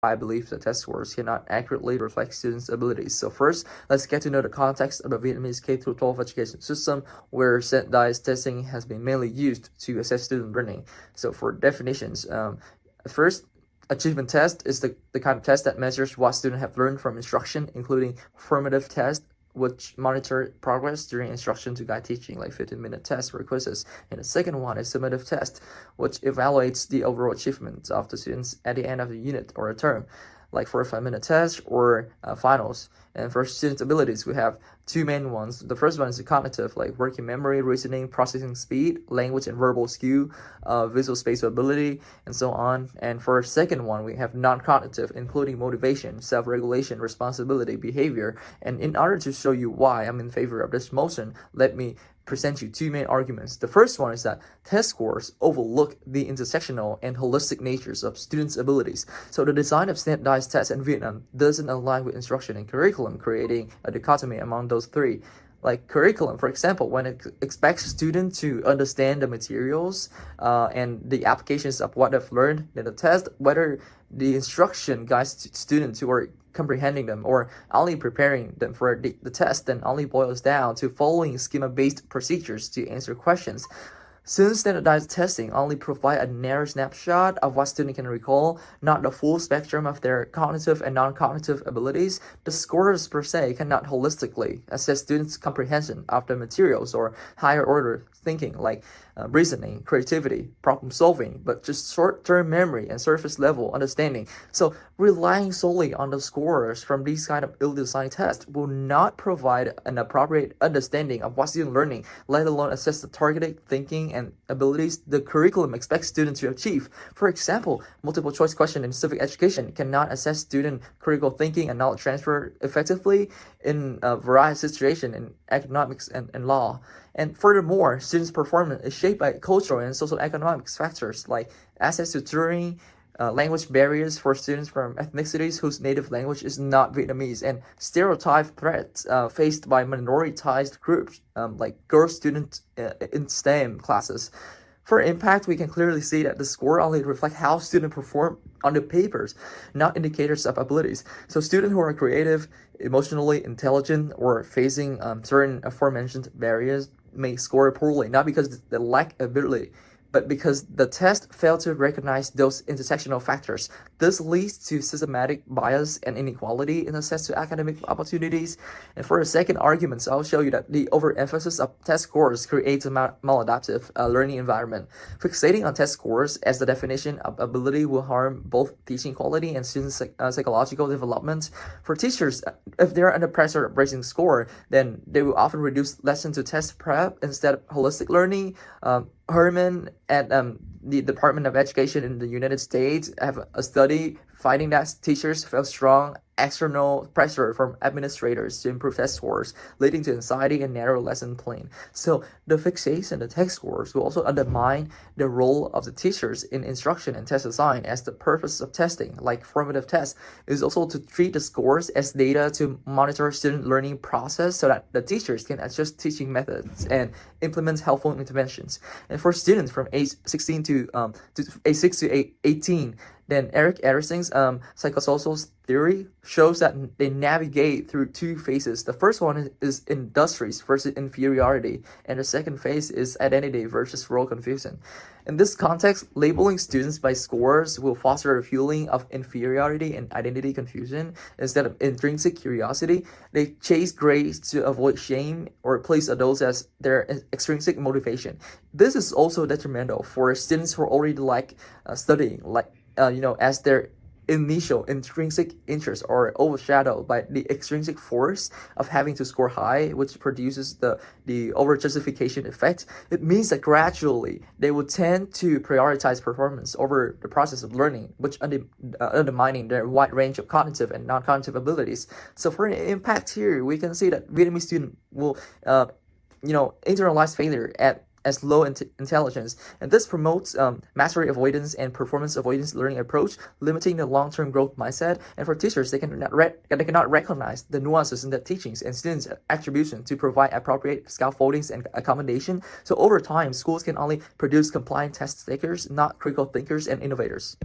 I believe the test scores cannot accurately reflect students' abilities. So first, let's get to know the context of the Vietnamese K-12 education system, where standardized testing has been mainly used to assess student learning. So for definitions, first, achievement test is the kind of test that measures what students have learned from instruction, including formative tests, which monitor progress during instruction to guide teaching, like 15-minute tests or quizzes. And the second one is summative test, which evaluates the overall achievement of the students at the end of the unit or a term, like 45-minute test or finals. And for student abilities, we have two main ones. The first one is the cognitive, like working memory, reasoning, processing speed, language and verbal skill, visual spatial ability, and so on. And for a second one, we have non-cognitive, including motivation, self-regulation, responsibility, behavior. And in order to show you why I'm in favor of this motion, let me present you two main arguments. The first one is that test scores overlook the intersectional and holistic natures of students' abilities. So the design of standardized tests in Vietnam doesn't align with instruction and curriculum, creating a dichotomy among those three. Like curriculum, for example, when it expects students to understand the materials and the applications of what they've learned in the test, whether the instruction guides students who are comprehending them or only preparing them for the test, then only boils down to following schema-based procedures to answer questions. Since standardized testing only provide a narrow snapshot of what students can recall, not the full spectrum of their cognitive and non-cognitive abilities, the scores per se cannot holistically assess students' comprehension of the materials or higher order thinking, like reasoning, creativity, problem solving, but just short-term memory and surface level understanding. So relying solely on the scores from these kind of ill-designed tests will not provide an appropriate understanding of what student learning, let alone assess the targeted thinking and abilities the curriculum expects students to achieve. For example, multiple choice question in civic education cannot assess student critical thinking and knowledge transfer effectively in a variety of situations in economics and law. And furthermore, students' performance is shaped by cultural and social economic factors like access to tutoring, language barriers for students from ethnicities whose native language is not Vietnamese, and stereotype threats faced by minoritized groups like girl students in STEM classes. For impact, we can clearly see that the score only reflects how students perform on the papers, not indicators of abilities. So students who are creative, emotionally intelligent, or facing certain aforementioned barriers may score poorly, not because they lack ability, but because the test failed to recognize those intersectional factors. This leads to systematic bias and inequality in access to academic opportunities. And for the second argument, I'll show you that the overemphasis of test scores creates a maladaptive learning environment. Fixating on test scores as the definition of ability will harm both teaching quality and students' psychological development. For teachers, if they're under pressure of raising score, then they will often reduce lesson to test prep instead of holistic learning. Herman at the Department of Education in the United States have a study finding that teachers feel strong external pressure from administrators to improve test scores, leading to anxiety and narrow lesson plan. So the fixation of the test scores will also undermine the role of the teachers in instruction and test design, as the purpose of testing, like formative tests, is also to treat the scores as data to monitor student learning process so that the teachers can adjust teaching methods and implement helpful interventions. And for students from age 16 to age 6 to 18, then Eric Ederson's psychosocial theory shows that they navigate through two phases. The first one is industries versus inferiority, and the second phase is identity versus role confusion. In this context, labeling students by scores will foster a feeling of inferiority and identity confusion instead of intrinsic curiosity. They chase grades to avoid shame or place adults as their extrinsic motivation. This is also detrimental for students who already like studying, as their initial intrinsic interest are overshadowed by the extrinsic force of having to score high, which produces the over-justification effect. It means that gradually they will tend to prioritize performance over the process of learning, which undermining their wide range of cognitive and non-cognitive abilities. So for an impact here, we can see that Vietnamese students will internalize failure as low intelligence, and this promotes mastery avoidance and performance avoidance learning approach, limiting the long-term growth mindset. And for teachers, they cannot recognize the nuances in the teachings and students' attribution to provide appropriate scaffoldings and accommodation. So over time, schools can only produce compliant test takers, not critical thinkers and innovators.